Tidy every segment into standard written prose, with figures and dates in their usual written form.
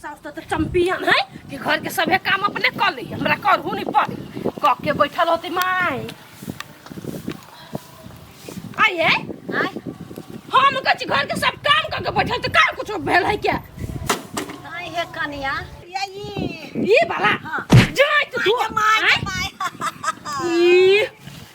सास तो चैंपियन है कि घर के सभे काम अपने कर ली, हमरा करहू नहीं पड़ी। क के बैठल होती माई आइए आय हम कह घर के सब काम करके बैठल तो का कुछ भेल है क्या? आय हे कनिया ये वाला हां जाय तू माय ई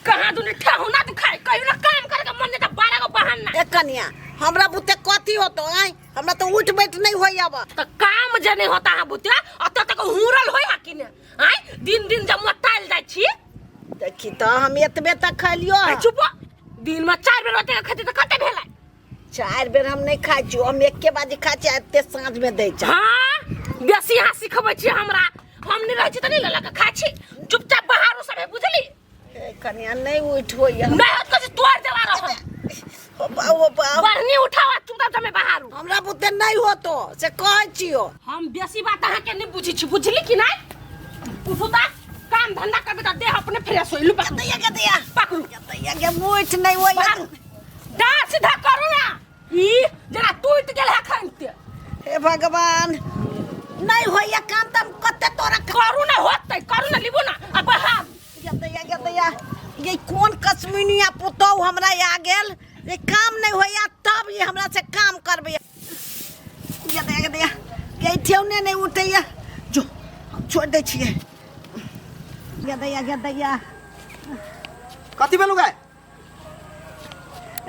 कहां तूने ठहुना तू खाए कहियो ना काम करके मन ने तो 12 गो बहाना ए कनिया हमरा बुते कथी होतो आय हमरा तो उठ बैठ नहीं होई अब तो काम जने होता है बुतिया अत तक हुरल होय है कि ने आय दिन दिन जब मटाइल जाय छी देखी तो हम एतबे तक खलियो चुप दिन में 4 बेर रोटी खाती तो कते भेलै 4 बेर हम नहीं खाइ छी हम एके बाजी खाइ छी एते साँझ में दै छी हां बेसी यहाँ सिखबै छी हमरा हम नहीं रहै छी त नहीं लला के खाइ छी चुपचाप बाहर सब बुझली ए कनिया नहीं उठ होई नहीं होत कछ तोड़ देवा रह बाबू बरनी उठावा चुपचाप जमे बाहर हमरा बुते नहीं होतो से कहै छियो हम बेसी बात अहाँ के नहीं बुझी छी बुझली कि नहीं उठुता काम धंधा करबे त देह अपने फ्रेश होइलु गदैया पकड़ू गदैया के मुठ नहीं होई डा सीधा करू ना ई जरा टूट गेल है खंते हे भगवान नहीं होइया काम तम कते तोरा करू ना होतै करू ना लिबो ना अब बाहर गदैया ये कौन कसमिनिया पुतौ हमरा आ गेल ये काम नहीं होइया तब ये हमरा से काम करबे गदैया के ठेउने नहीं उठैया जो हम छोड़ दे छिए गदैया कथी भेलु गाय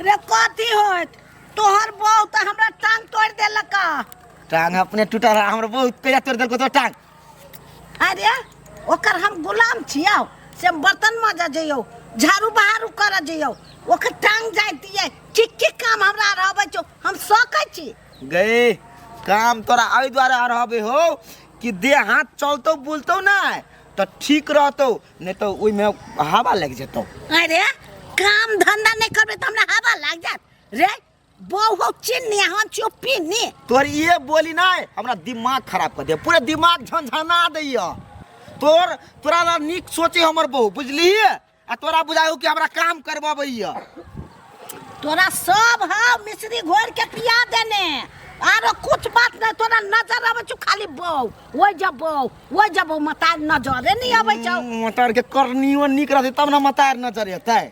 रे कथी होत तोहर बहू त हमरा टांग तोड़ देलक टांग अपने टूटा रहा हमर बहुत कया तोड़ देलको तो टांग अरे ओकर हम गुलाम छियौ से बर्तन माजा जइयो झाड़ू बहारू कर जइयो ओकर टांग जाइतिए ठीक काम हमरा रहबै छौ हम सकै छी गए काम तोरा आई द्वारा रहबे हो कि देह हाथ चलतो बोलतो ना तो ठीक रहतो नहीं तो ओइ में हवा लग जेतो अरे काम धंधा नहीं करबे त हमरा हवा लाग जात रे बहु चिन्नी हम चुप्पी नी तोर ये बोली ना हमरा दिमाग खराब कर दे पूरा दिमाग झंझना दैया तोरा ला निक सोचे हमर बहु बुझली आ तोरा बुझाऊ कि हमरा काम करबाबैया तोरा सब हां मिश्री घोर के पिया देने आरो कुछ बात नहीं तोरा नजर आवे छ खाली बहु वो जब मता नजर नहीं आवे छ मतार के करनियो निक रहते तब ना मतार नजर एतै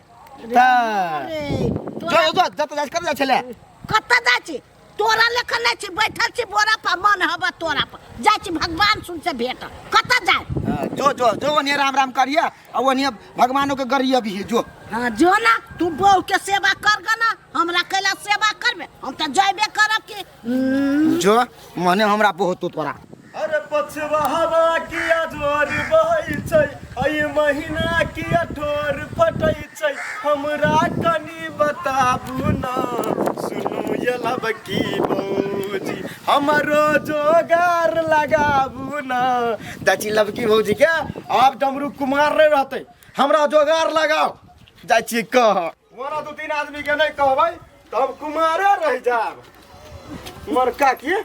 जो जत जाय कर जा छले कत्ता जा छी तोरा लेखन नहीं छी बैठल छी बोरा पर मन हबा तोरा पर जा छी भगवान सुन से भेट कत्ता जाय जो वनिया राम राम करिया और वनिया भगवानों के गरिया भी है जो हां जो ना तू बहु के सेवा कर गना हमरा कैला सेवा करबे हम त जइबे करब कि जो मने हमरा बहुत तोरा अरे पछवा हवा किया जोर बहै छै अय महीना किया ठोर फटै छै हमरा कनी बताबू ना सुनु यलब की भौजी हमरो जोगार लगाबू ना दाची लबकी भौजी के आप डमरू कुमार रे रहते हमरा जोगार लगाओ जाइ छी कह मोरा 2-3 आदमी के नहीं कहबै तब कुमारे रह जाब मर काकी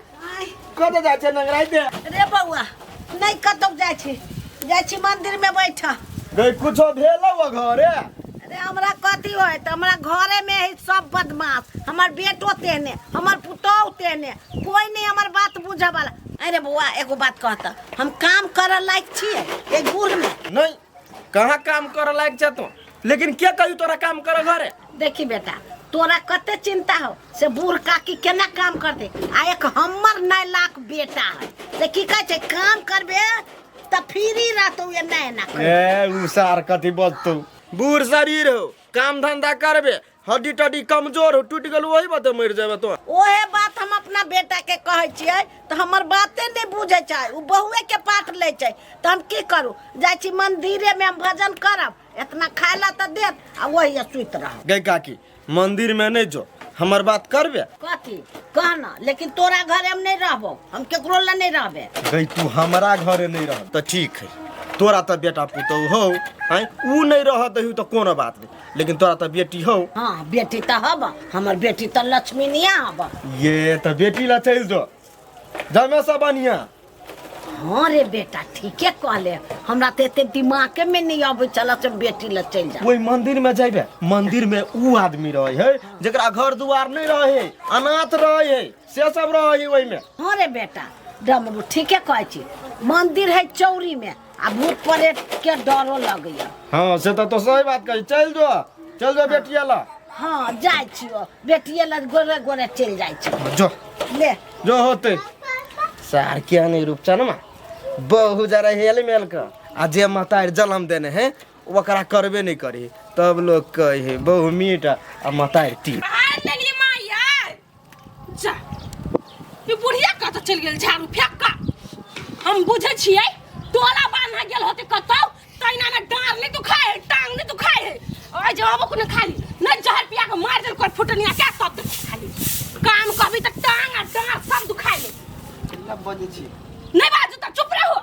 कत जाय छै नगराई दे रे बउआ नहीं कतौ जाय छी मंदिर में बैठ गई कुछो भेलौ घरे अरे हमरा कथी होय त हमरा घरे में है सब बदमाश हमर बेटो तेने हमर पुतौ तेने कोई नहीं हमर बात बुझे वाला अरे बउआ एगो बात कहता हम काम करे लायक छिए ए गुड़ में नहीं कहाँ काम करे लायक छ तो लेकिन के कहियो तोरा काम करे घरे देखी बेटा तोरा कते चिंता हो से बूढ़ काकी केना काम करते आ एक हमर 9 लाख बेटा है से की कह छै काम करबे त फ्री रहतो ये ना ए उसार कथी बजतौ बूढ़ शरीर हो काम धंधा करबे हड्डी टड्डी कमजोर हो टूट गेल वही बात मर जाबे तो ओहे बात हम अपना बेटा के कहै छियै त हमर बाते नहीं बुझै छै उ बहुए के पाठ ले छै त हम की करू जाय छी मंदिरे में हम भजन करब इतना खायला त देत आ वही सुइत रह गई काकी मंदिर में नहीं जो हमर बात करबे कथी कहना लेकिन तोरा घरे हम नहीं रहबो हम केकरो ल नहीं रहबे गई तू हमारा घरे नहीं रह तो ठीक है तोरा तो बेटा पुतौ हो हैं ऊ नहीं रह दही तो कोनो बात नहीं लेकिन तोरा तो बेटी हो हाँ बेटी तो हब हमर बेटी तो लक्ष्मी निया हब ये तो बेटी ला चल जो जमे सब बनिया हाँ रे बेटा ठीके कहले हमरा ते एते दिमाग में नहीं आबे चला से बेटी ल चल जा वही मंदिर में जाइबे मंदिर में ऊ आदमी रहे है जकरा घर दुआर नहीं रहे अनाथ रहे से सब रहे वही में हाँ रे बेटा डमरू ठीके कहै छी मंदिर है चौरी में आ भूत प्रेत के डरो लगैया। हाँ से तो सही बात कही। चल जो बेटिया ला। हाँ जाय छियो बेटिए लग गोरे गोरे चल जाय छी। जो ले जो होते सार क्या नहीं रूपचनमा बहु जरा हेल मेल का आ जे माता जन्म देने हैं वकरा करबे नहीं करी तब लोग कहे बहु मीठ आ माता ती लेली माँ यार जा ये बुढ़िया कत चल गेल झाड़ू फेंक का हम बुझे छियै टोला बांधा गेल होते कतौ तैना में डार नहीं तू खाए टांग नहीं तू खाए ओए जवाब को न खाली न जहर पिया के मार देल कर फुटनिया क्या सब खाली काम कभी तक टांग आ डार सब दुखाए चिल्ला बजे छी नहीं बाजू त चुप रहो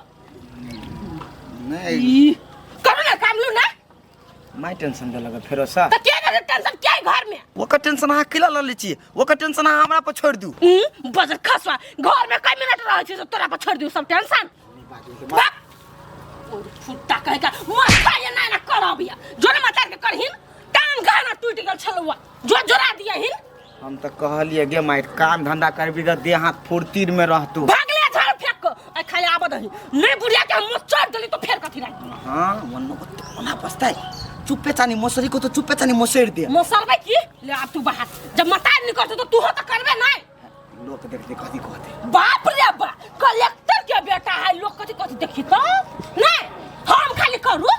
नहीं करो ना काम लो ना मैं टेंशन दे लगा फेरो सा त क्या करे टेंशन क्या है घर में ओकर टेंशन अहाँ किला ल लै छी ओकर टेंशन अहाँ हमरा पर छोड़ दू बजर खसवा घर में कई मिनट रह छी तो तोरा पर छोड़ दियो सब टेंशन और फुट्टा कहे का मत ये ना करबिया जो न मातार के करहिन टांग गाना टूट गेल छलवा जो जोरा दिया हिन हम तो कहलिए गे माइट काम धंधा करबी त देह हाथ फुर्तीर में रहतू भागले झाड़ फेंक को आ खाली आबद ही नहीं बुढ़िया के हम चढ़ देली तो फेर कथि रही हां वन्नो को ना पछताई चुप्पे चानी मोसरी को तो चुप्पे चानी मोसेर दे मोसरबे की ले अब तू बाहर जब मतार नहीं करते तो तू हो तो करबे नहीं लोग देखते कथि कहते बाप रे बा कलेक्टर के बेटा है लोग कथि कथि देखी तो नहीं हम खाली करू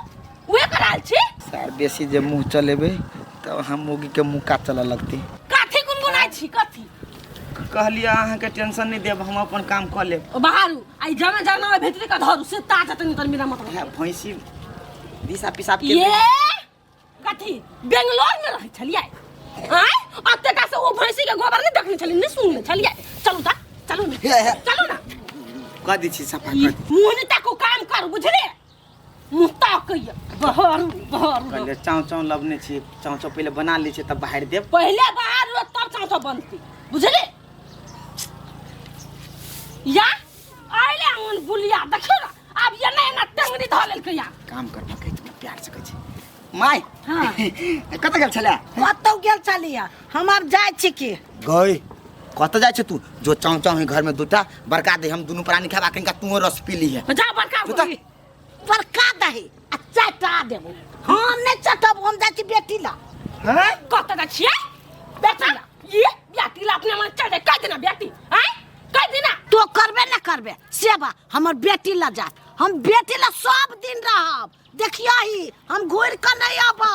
वे कराल छी सर बेसी जे मुंह चलेबे तो हम मोगी के मुंह का चला लगती कथि गुनगुनाई छी कथि कहलिए अहाँ के टेंशन नहीं देब हम अपन काम कर लेब ओ बाहरु आई जाना जाना में भीतर का धरू से ताजा तनी तनी मेरा मतलब है भैंसी दिशा पिसाब के ये कथि बेंगलोर में रह छलिए हां अते का से वो भैंसी के गोबर नहीं देखने छली नहीं सुनने छलिए चलू ता चलू ना चलू ना कह दी छी सफा कर दी मुंह नहीं ताको काम कर बुझले मुंह ताकइया बहर कहले चाव चाव लबने छी चाव चाव पहले बना ली छी तब बाहर देब पहले बाहर रो तब चाचा बनती बुझले या आइले अंगन बुलिया देखियो ना अब ये नहीं ना टंगनी धलेल के या काम करबा कहै छी प्यार से कहै छी माय हाँ कत गेल छले कतौ गेल छलिया हम अब जाय छी की गई कत जाय छ तू जो चाव चाव है घर में दूटा बरका दे हम दोनों प्राणी खाबा कनिका तू रस पी ली है जा बरका जुता। बोली बरका दही आ चटा देबो हम नहीं चटब हम जाय छी बेटी ला हैं कत दा छिए बेटा ला ये बेटी ला अपने मन चढ़े कह देना बेटी हैं कह देना तो करबे ना करबे सेवा हमर बेटी ला जात हम बेटी ला सब दिन रहब देखियो ही हम घुर के नहीं आबो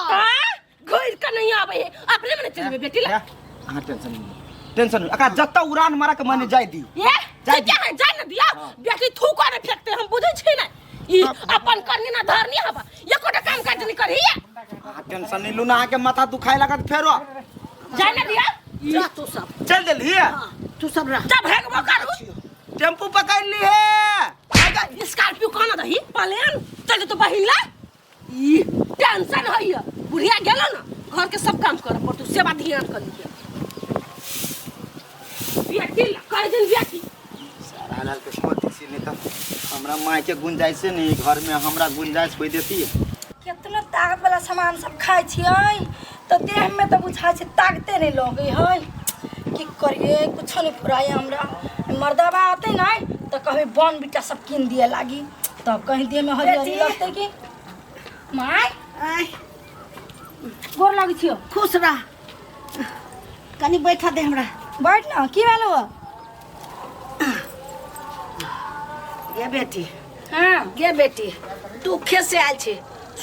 घुर के नहीं आवे अपने मन चलबे बेटी ला अहाँ टेंशन अका जत्ता उड़ान मारा के मने जाय दी ये क्या है जान न दिया बेटी थूका न फेंकते हम बुझे छी ना ई अपन करनी ना धरनी हबा ये कोटा काम काज नहीं करी टेंशन नहीं लू ना के माथा दुखाए लागत फेरो जान न दिया जा तू सब चल देली तू सब रह जा भागबो करू टेम्पू पकड़ ली है स्कॉर्पियो कहां दही पलेन चल तो बहिला ई टेंशन है बुढ़िया गेलो ना घर के सब काम कर पर तू सेवा ध्यान कर लिया बेटी ला कह दिन बेटी सारा लाल के सोच सी नहीं तो हमरा माय के गुंजाइश नहीं घर में हमरा गुंजाइश कोई देती कितना ताकत वाला सामान सब खाए छियै तो देह में तो बुझाय छै ताकते नहीं लगे है की करिए कुछ नहीं फुराए हमरा मर्दाबा आते नहीं तो कभी बन बेटा सब किन दिए लागी तब कहीं देह में हरियरी लगते की माय आय गोर लागी छियो खुश रह कनी बैठा दे हमरा बैठ ना की भेलो ये बेटी हां गे बेटी तू खेत से आयल छी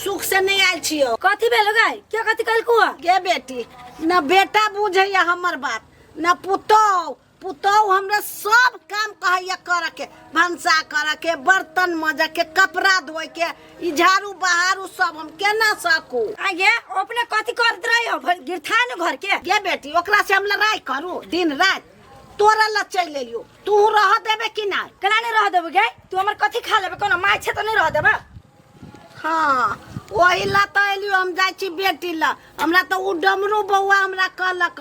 सुख से नहीं आयल छियो कथी भेलो गाय क्या कथी कल को गे बेटी न बेटा बुझैया हमर बात न पुतौ हमरा सब काम कहैया कर के भंसा कर के बर्तन मजे के कपड़ा धोए के ई झाड़ू बहारू सब हम केना सकू आगे अपने कथी करत रहियो गिरथा न घर के गे बेटी ओकरा से हम लड़ाई करू दिन रात तोरा ला चल लेलियो तू रह देबे कि ना कला नहीं रह देबे गे तू हमर कथी खा लेबे कोनो माय छे तो नहीं रह देबे हाँ वही ला तो एलियो हम जाय छी बेटी ला हमरा तो उ डमरू बउआ हमरा कहलक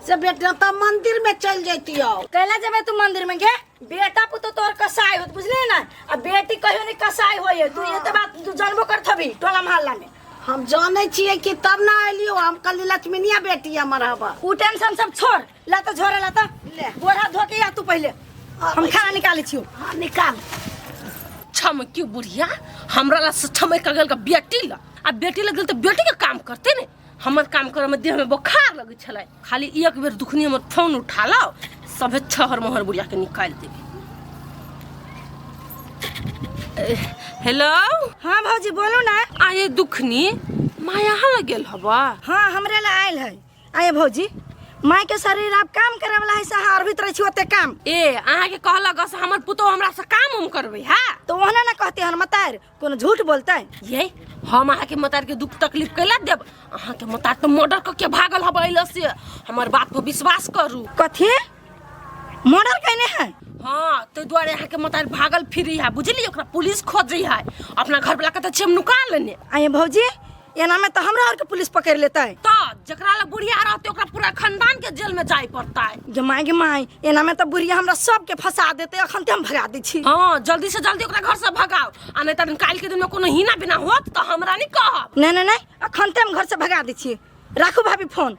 से बेटा तो मंदिर में चल जैतियो कैला जबे तू मंदिर में गे बेटा पुतो तोर कसाई होत बुझले ना आ बेटी कहियो नहीं कसाई होय तू ये तो बात तू जानबो करथबी टोला मोहल्ला में हम जाने छिए कि तब ना एलियो हम कल लक्ष्मीनिया बेटी हमर हबा उ टेंशन सब छोड़ ला तो झोरे ला तो ले बोरा धो के आ तू पहले हम खाना निकाले छियो। हाँ निकाल। छमकी बुढ़िया हमरा ला से छमक गल का बेटी ला आ बेटी लग तो बेटी के काम करते ने हमर काम करे में देह में बुखार लगे छले खाली एक बेर दुखनी हमर फोन उठा लो सभे छहर मोहर बुढ़िया के निकाल देबे। हेलो हाँ भौजी बोलू ना। आये दुखनी माँ यहाँ लगेल हवा। हाँ हमरे ला आयल है। आये भौजी माई के शरीर आप काम करे वाला है सहार भीतर छी ओते काम ए अहाँ के कहला गस हमर पुतो हमरा से काम उम करबे हा तो ओहना ना कहते हन मतार कोनो झूठ बोलते ये हम अहाँ के मतार के दुख तकलीफ कैला देब अहाँ के मतार तो मर्डर क के भागल हबे अइला से हमर बात पर विश्वास करू। कथी मर्डर कहने है। हाँ तो द्वारे अहाँ के मतार भागल फिरी है बुझली ओकरा पुलिस खोज रही है अपना घर वाला के छेम नुका लेने। आये भौजी एना में तो हमरा और के पुलिस पकड़ लेता है तो जकरा ला बुढ़िया रहते ओकरा पूरा खानदान के जेल में जाय पड़ता है। गे माई एना में तो बुढ़िया हमरा सब के फंसा देते अखन ते हम भगा दै छी। हाँ जल्दी से जल्दी ओकरा घर से भगाओ आ नहीं त काल के दिन में कोनो हीना बिना होत तो हमरा नहीं कहब। नहीं अखन ते हम घर से भगा दै छी। राखू भाभी फोन।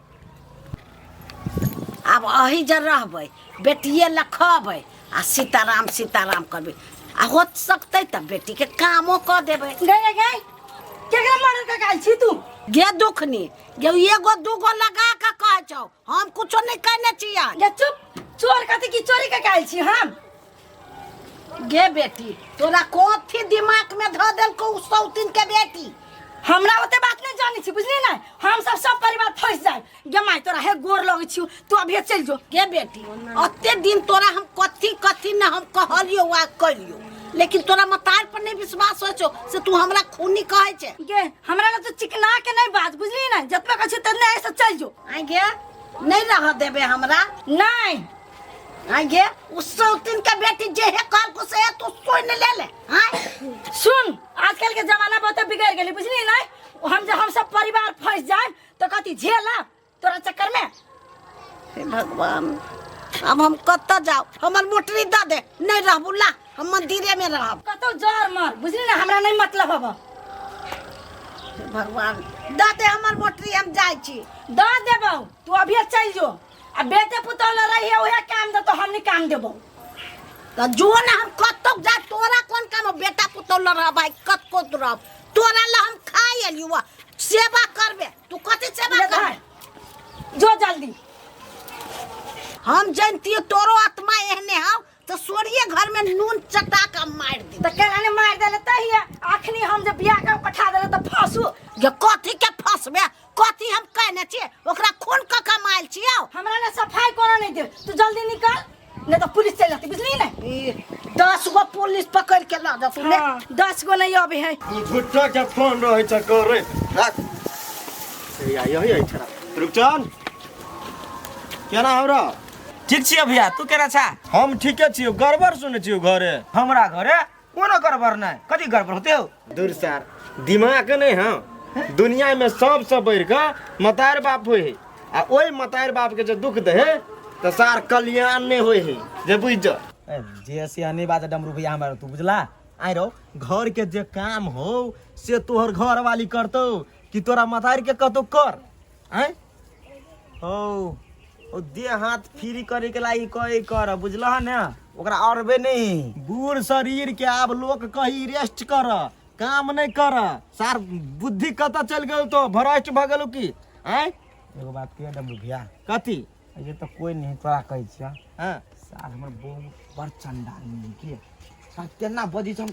अब अही जर रहबै बेटिए लखबै आ सीताराम करबै आ हो सकतै त बेटी के कामो क देबै। गए केकरा मर्डर का गाल छी तू। गे दुखनी गे एगो दूगो लगा के कह छौ हम कुछो नहीं कहने छियै। गे चुप चोर कथी की चोरी का गाल छी हम। गे बेटी तोरा कोथी दिमाग में ध देलको उ सौतीन के बेटी। हमरा ओते बात नहीं जानी छी बुझली ना हम सब परिवार फंस जाए। गे माई तोरा हे गोर लगे छी तू अभी चल जो। गे बेटी अत्ते दिन तोरा हम कथी न हम कहलियो वा करियो लेकिन तोरा मतार पर नहीं विश्वास हो छो से तू हमरा खूनी कहे छे। गे हमरा ना तो चिकना के नहीं बात बुझली ना जतबे कछ तने ऐसे चल जो। आई गे नहीं रह देबे हमरा नहीं। आई गे उस सौतीन के बेटी जे है काल को से तू सोई न ले ले। हां सुन आजकल के जमाना बहुत बिगड़ गेली बुझली ना हम सब परिवार फंस जाए तो कथी झेला तोरा चक्कर में। हे भगवान अब हम कत्ता जाओ हमर मोटरी द दे नहीं रहबुला हम मंदिरे में रहब कतो जोर मार बुझली ना हमरा नहीं मतलब हबा। हे भगवान द दे हमर मोटरी हम जाय छी। द देबो तू अभी चल जो आ बेटे पुतौल रही ओहे काम दे तो हम नहीं काम देबो। त जो ना हम कत्तो जा तोरा कोन काम बेटा पुतौल रह भाई कत को रह तोरा ला हम खाई एलियो सेवा करबे तू कथि सेवा कर जो जल्दी। हम जानती तोरो आत्मा एहने हो तो सोरिए घर में नून चटा के मार दे तो केना मार देले तहिया अखनी हम जब बियाह के पठा देले तो फसू। ये कथि के फसबे कथि हम कहने छी ओकरा खून क कमाइल छियो। हमरा ने सफाई कोनो नहीं दे तू जल्दी निकल नहीं तो पुलिस चल जाती बुझली ना। 10 गो पुलिस पकड़ के ला जातु ले 10 गो नहीं अबे है। तू झूठा के फोन रहे छ करे रख यही है छरा रुकचन केना हमरा ठीक छियै भैया तू केना छा। हम ठीके छियो गड़बड़ सुने छियो घरे हमरा घरे कोनो गड़बड़ नहीं कथि गड़बड़ होते हो। दूर सार दिमाग नहीं हां दुनिया में सबसे बढ़ के मतार बाप होय है आ ओई मतार बाप के जो दुख दे है तो सार कल्याण नहीं होय है जे बुझ जा जे सियानी बात डमरू भैया हमरा तू बुझला आई रो घर के जे काम हो से तोहर घर वाली करतो कि तोरा मतार के कतो कर हैं ओ दे हाथ फ्री करे के लागी कहे कर बुझला ना ओकरा औरबे नहीं बूढ़ शरीर के अब लोग कही रेस्ट कर काम नहीं कर सार बुद्धि कत चल गल तो भ्रष्ट भ गेलू की हैं एगो बात कह डमरू भैया कथी ये तो कोई नहीं तोरा कहै छिया हां सार हमर बहु बड़ चंडाल नहीं के सार केना बजी हम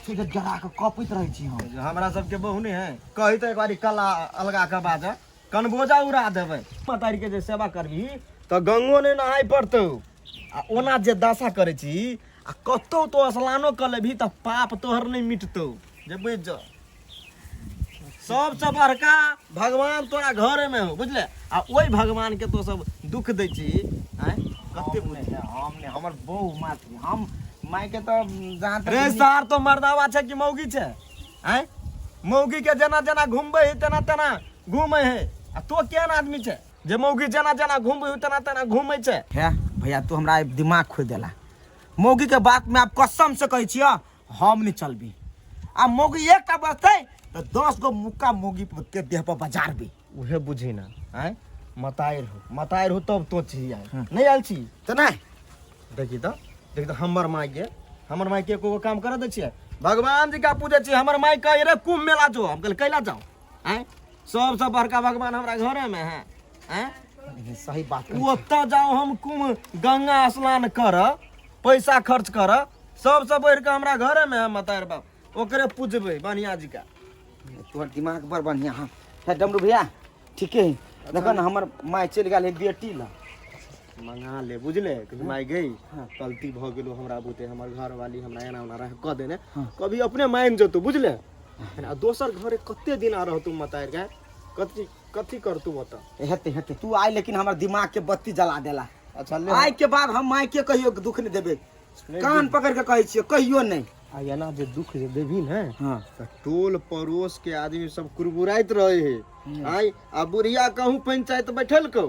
सीधे जरा के कपैत रहै छी हम हमरा सब के बहु नहीं है कही तो एक बारी कला अलगा के बाज कनबोजा उड़ा देबै मतारी के जे सेवा करबी तो गंगो ने नहाय पड़तौ आ ओना जे दशा करे छी आ कतो तो स्नानो कर लेबी त पाप तोहर नहीं मिटतौ जे बुझ जा सबसे बड़का भगवान तोरा घरे में हो बुझले आ ओई भगवान के तो सब दुख दै छी हैं कते बुझे हमने हमर बहु मात हम माय के तो जहां तक रे सार तो मर्दावा छै कि मौगी छै हैं मौगी के जना जना घुमबै तना तना घूमै है आ तो केहन आदमी छै जे मौगी जना जना घूमबै तना तना घूमै छै। है भैया तू हमरा दिमाग खोल देला मौगी के बात में आप कसम से कहै छियै हम नहीं चलबी आ मौगी एकटा बचतै तो 10 गो मुक्का मौगी के देह पर बजारबी उहे बुझी ना हैं मतायर हो तब तो छी नहीं आयल छी तो नहीं देखी तो देख तो हमर माई के को काम कर दे छिए भगवान जी का पूजे छिए हमर माई कहे रे कुंभ मेला जो हम कल कैला जाओ हैं सबसे बड़का भगवान हमरा घरे में है हैं सही बात ओत्ता जाओ हम कुंभ गंगा स्नान कर पैसा खर्च कर सबसे बढ़ के हमरा घरे में है मतार बाप ओकरे पूजबे बढ़िया जी का तोहर दिमाग बड़ बढ़िया है डमरू भैया ठीक है देखो ना हमर माय चल गेल एक बेटी ला मंगा ले बुझले कि माई गई गलती भ गेलो हमरा बुते हमर घर वाली हमरा एना ओना रह क देने कभी अपने मान जतू बुझले आ दोसर घरे कते दिन आ रहतू मतार के कथी करतू बता हेते तू आइ लेकिन हमर दिमाग के बत्ती जला देला अच्छा ले आइ के बाद हम माय के कहियो दुख नहीं देबे कान पकड़ के कहै छियै कहियो नहीं आ एना जे दुख जे देबी ने हां त टोल पड़ोस के आदमी सब कुरबुराइत रहे है आई आ बुढ़िया कहूं पंचायत बैठल को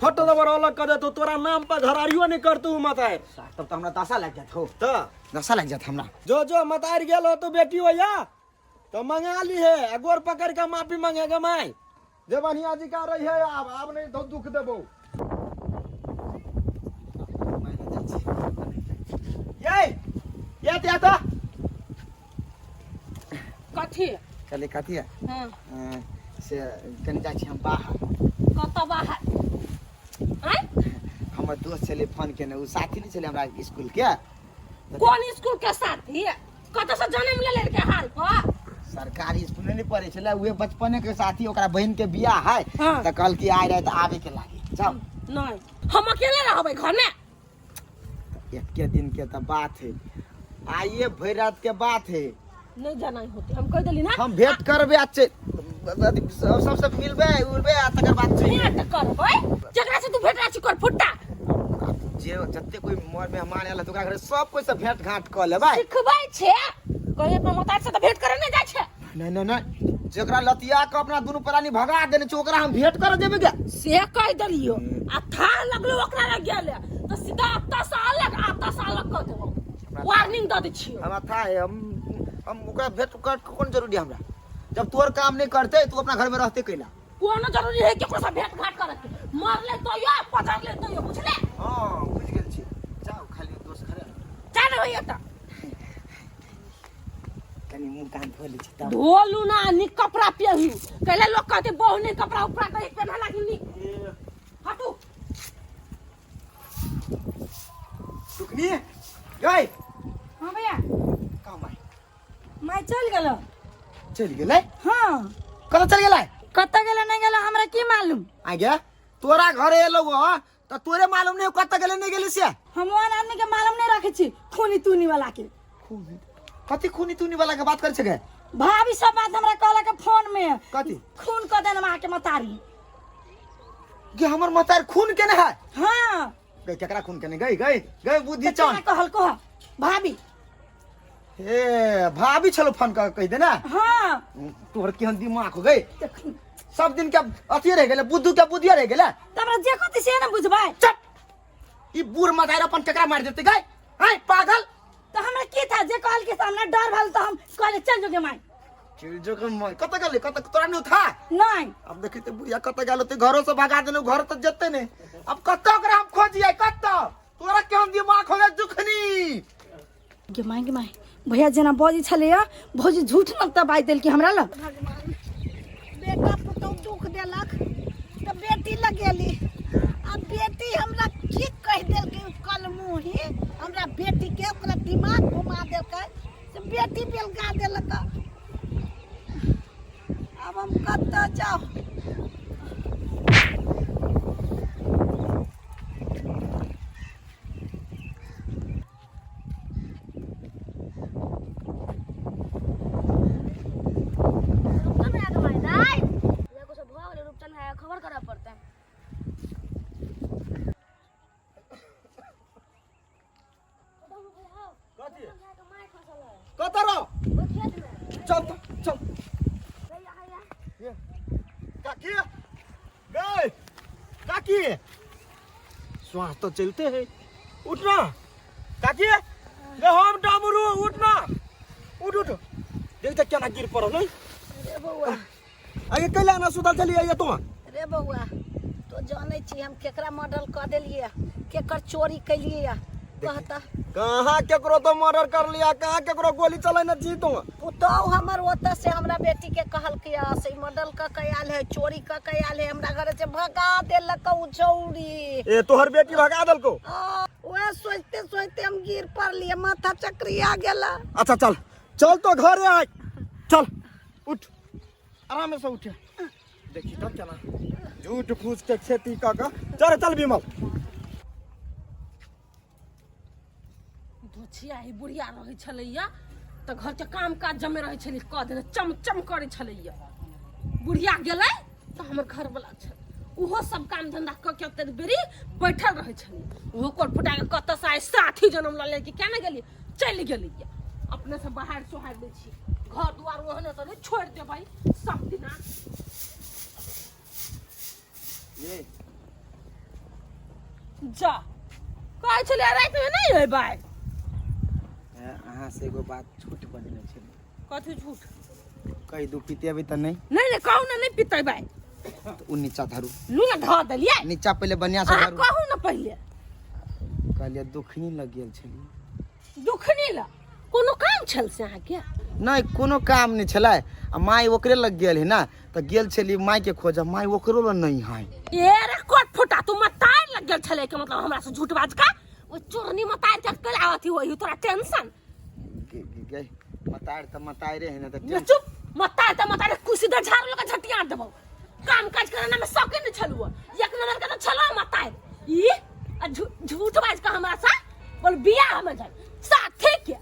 फोटो नंबर अलग कर दे तो तोरा नाम पर घरारियो नहीं करतू मतार तब तो हमरा दशा लग जात हो त दशा लग जात हमरा जो मतार गेल हो तो बेटी होया तो मंगा ली है गोर पकड़ के माफी मांगेगा माई जे बढ़िया जी का रही है अब नहीं तो दुख देबो ये त्या तो कथी चले कथी है हां से कनि जाइ छी हम बाहर कत बाहर हैं हमर दोस्त चले फोन केने उ साथी नहीं चले हमरा स्कूल के कौन स्कूल के साथी कत से जन्म ले के हाल पर सरकारी स्कूल में नहीं पढ़े छले उहे बचपने के साथी ओकरा बहन के बियाह है हाँ। त कल की आइ रहे त आवे के लागी जाओ नहीं हम अकेले रहबै घर में एक के दिन के त बात है आइए भर रात के बात है नहीं जाना ही होते हम कह देली ना हम भेंट करबे अच्छे सबसे मिलबे उलबे आ तकर बाद से भेंट करबै जकरा से तू भेंट राची कर फुट्टा जे जत्ते कोई मोर मेहमान आला त ओकरा घरे सब कोई से भेंट घाट क लेबै सिखबै छे कहे पर मतार से तो भेंट करे नहीं जाय छे नहीं जेकरा लतिया के अपना दुनु प्राणी भगा देने छ ओकरा हम भेंट कर देबे के से कह देलियो आ था लगलो ओकरा लग गेल तो सीधा 8 साल कह देबो वार्निंग द दै छियो हमरा था हम ओकरा भेंट कर कोन जरूरी हमरा जब तोर काम नहीं करते तू अपना घर में रहते कैला कोनो जरूरी है केकरो से भेंट घाट करे के मर ले तो या पकड़ ले तो या बुझले हां बुझ गेल छी जाओ खाली दोस्त घरे चल होइए त कनी मुंह कान धोले छी तब धोलू ना नी कपड़ा पहनू कहले लोग कहते बहु ने कपड़ा ऊपर कहीं पहना लागी नी हटू टुकनी गई हां भैया काम भाई मैं चल गेलो चल गेलै हां कत चल गेलै कत गेलो नहीं गेलो हमरा की मालूम आ गया तोरा घरे एलो हो त तोरे मालूम नहीं कत गेलै नहीं गेलै से हम वन आदमी के मालूम नहीं रखे छी खूनी तूनी वाला के कथी खूनी तूनी वाला के बात करे छे गे भाभी सब बात हमरा कहला के फोन में कथी खून क देन मां के मतारी गे हमर मतार खून केने है हां गई केकरा खून केने गई बुद्धि चन कहल को भाभी हे भाभी चलो फोन कर कह दे ना हां तोहर केहन दिमाग हो गई देखू सब दिन के अथी रह गेले बुद्धू के बुद्धिया रह गेले तबरा जे कथि से ना बुझबै चुप ई बूढ़ मतार अपन केकरा मार देते गई हैं पागल तो हमरा की था जे कहल के सामने डर भल तो हम कहले चल जोगे माई चिल जो के मैं कत गेले कत तोरा नहीं था नहीं अब देखी ते बुढ़िया कत गेल ते घरों से भगा देने घर तक जते ने अब कत ओकरा हम खोजिए कत तोरा केहन दिमाग हो गए दुखनी गे माई भैया जना बजी छले भौजी झूठ न त बाई देल कि हमरा ल बेटा पुतौ दुख देलक तो बेटी लगेली अब बेटी हमरा की कह देल कि कल मुही हमरा बेटी के ओकरा दिमाग घुमा देलकै से बेटी बेलगा देलक अब हम कत जाओ खबर करा पड़ता है कतरो चल चल काकी गए काकी श्वास तो चलते हैं उठना काकी गे हम डामरू उठना उठ देख क्या ना गिर पड़ो नहीं रे बउआ आगे कैला ना सुतल चली आइए तुम रे बउआ तो जाने छी हम केकरा मॉडल क देलिए केकर चोरी कैलिए कहता कहाँ केकरो तो मर्डर कर लिया, कहाँ केकरो गोली चले न जी तू। पुतौ हमर ओतऽ से हमरा बेटी के कहल कि से मॉडल का कयाल है, चोरी का कयाल है, हमरा घर से भगा देलक उ चौरी। ए तोहर बेटी भगा दल को। ओए सोचते सोचते हम गिर पड़लिए, माथा चक्रिया गेला। अच्छा चल चल तो घर आ, चल उठ आराम से उठ। देखी तब चला झूठ फूस के खेती का चल चल विमल। दोछिया ही बुढ़िया रहे छलैया तो घर के काम काज जमे रहे छलै, कह देने चम चम करे छलैया। बुढ़िया गेलै तो हमर घर वाला छल, उहो सब काम धंधा क के ओते बेरी बैठल रहे छलै। उहो कोट फुटा के कत से आइ साथी जन्म ल ले कि क्या न गेलिए, चल गेलिए अपने से बाहर सोहार दै छी। घर दुआर ओहने तो नहीं छोड़ दे भाई सब दिना। ये जा कहै छलै रात में नहीं होय भाई। अहाँ से एगो बात झूठ बजने छे। कथी झूठ? कही दू पीते अभी त नहीं नहीं कहू ना नहीं पीते भाई। तो उ नीचा धरू, लू ना ढा देलिए नीचा पहले बनिया से धरू। कहू ना पहले कहलिए दुखनी लग गेल छली। दुखनी ला कोनो काम छल से अहाँ के? नहीं कोनो काम नहीं छलै, आ माई ओकरे लग गेल है ना तो गेल छली माई के खोज, माई ओकरो ल नहीं है। ए रे कोट फुटा तू मतार लग गेल छले के मतलब हमरा से झूठ बाज का। ओ चोरनी मतार के कलावती होई तोरा टेंशन। मतार त मतारे है ना तो न चुप मतार कुर्सी दे झाड़ लगा झटिया देबो। काम काज करना में शौकीन नहीं छलुआ, एक नंबर के तो छलो मतार। ई झूठ बाज का हमरा से बोल बिया हम जाय साथे के।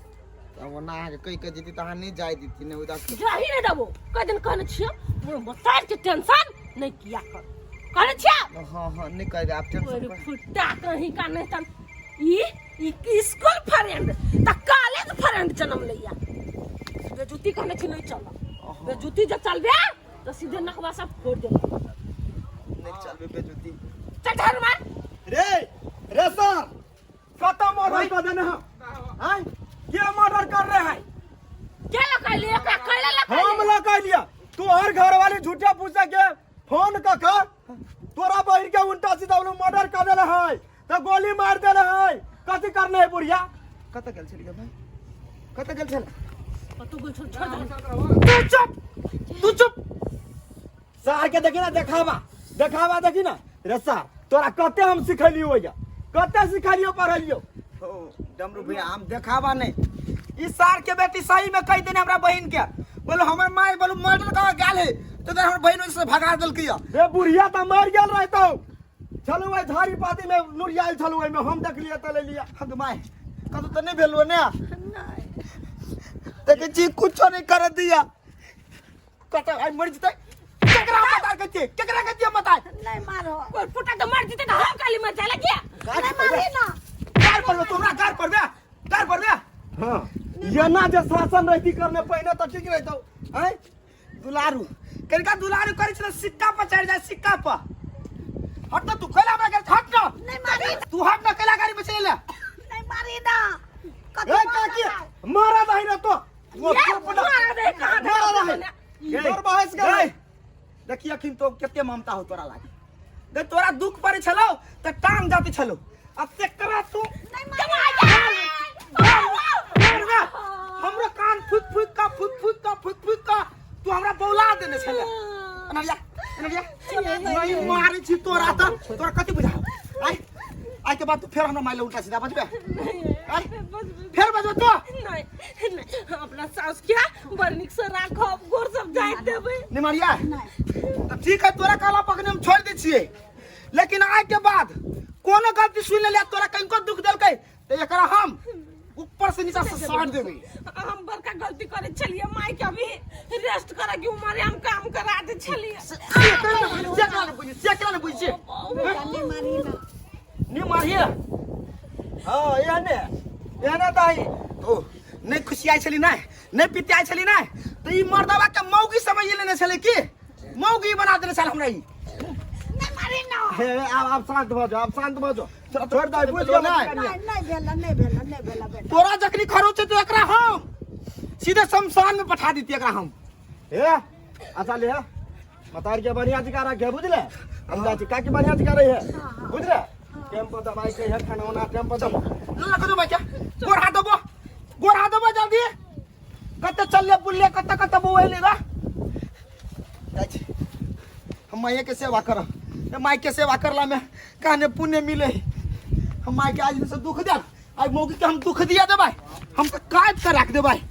अब ना के कई के जीती त हां नहीं जाय दीती ने उदास जाही नहीं देबो। कई दिन कहने छियो वो मतार के टेंशन नहीं किया कर कहने छियो। हां नहीं कह आप टेंशन और फुटा कहीं का नहीं तन ई स्कूल फ्रेंड त कॉलेज फ्रेंड जन्म लिया। बेजुती कहने छी नहीं चल, बेजुती जब चल बे तो सीधे नखवा सब फोड़ दे। नहीं चलबे बेजुती। चल घर मार रे सर खत्म मर्डर कर देने हैं। क्या मर्डर कर रहे हैं? क्या लगा लिया का कैला लगा हम लगा लिया। तू हर घर वाले झूठा पूछे के फोन का तोरा बहिर के उल्टा सीधा मर्डर कर देले है तो गोली मार देले है। कथी करने है बुढ़िया? कत गेल छली भाई, कत गेल छल? तू बोल छोड़ दे। तू चुप। सार के देखी ना देखावा देखी ना रे सर तोरा कते हम सिखलियो होया, कते सिखलियो पढ़लियो। ओ डमरू भैया हम देखावा नहीं। इस सार के बेटी सही में कह देने हमरा बहन के बोलो हमर माई बोलो मर्डर का गाल है तो हमर बहन से भगा देल किया। रे बुढ़िया त मर गेल रहतो। चलो भाई झाड़ी पाती में नुरियाल चलो में हम देख लिया त ले लिया। हद माई कतो त नहीं भेलो ने देखे जी कुछ नहीं कर दिया। कत आई मर जते केकरा बता के मत आए। नहीं मारो, कोई फुटा तो मर जीते तो हम काली मर जाला क्या? नहीं मारी ना। कार पर तुमरा कार पर बे। हां ये ना जे शासन रहती करने पहिने त ठीक रहतो। हैं दुलारू कनका दुलारू करे छ सिक्का पर चढ़ जाए, सिक्का पर हट तू कैला हमरा के हट ना। नहीं मारी, तू हट ना कैला गाड़ी में चले ले। नहीं मारी ना। ए काकी मारा दही ना तो वो मार दे कहां दे और बहस कर। देखिए अखिन तो केते ममता हो तोरा लागे। देख तोरा दुख पड़े छलो त टांग जाते छलो, अब से करा तू नहीं मारी। हमरो कान फुक का तू हमरा बौला देने छले। अनरिया नहीं मारी छी तोरा त तोरा कति बुझा। आई के बाद तू फिर हमरा माइले उल्टा सीधा बजबे। आई फिर बजबे तो नहीं अपना सास क्या बरनिक से राखो गोर सब जाय देबे। नहीं मारिया तो ठीक है तोरा काला पकने हम छोड़ दे छिए, लेकिन आय के बाद कोनो गलती सुन ले तोरा कनको दुख देल के तो एकरा हम ऊपर से नीचा से साड़ देबे। हम बड़का गलती करे छलिए, माई के अभी रेस्ट करे कि उमारे हम काम करा दे छलिए। सेकला ने बुझी नहीं मारी ना। नहीं मारिए। हां याने दाई तो नहीं खुशी आई छली नहीं पीते आई छली नहीं तो ई मर्दवा के मौगी समझ लेने छले की मौगी बना देने छल हमरा ई। नहीं मारी ना। हे आप शांत हो जाओ छोड़ दे बुझ गयो ना। नहीं भेला बेटा। तोरा जखनी खरोच तो एकरा हम सीधे शमशान में पठा देती एकरा हम। ए अच्छा ले मतार के बढ़िया जिकारा के बुझले अंदाज का के बढ़िया जिकारा है बुझले। टेम्पो दबाई के है खाना वाना टेम्पो दबा लो ला को दो भाई क्या गोर हाथ दबो जल्दी कते चलले पुल्ले कते बोएले रा हम माई के सेवा करम माई के सेवा करला में कहने पुण्य मिले हम माई के आज से दुख दे आज मौके के हम दुख दिया दे भाई हम तो काट कर रख दे भाई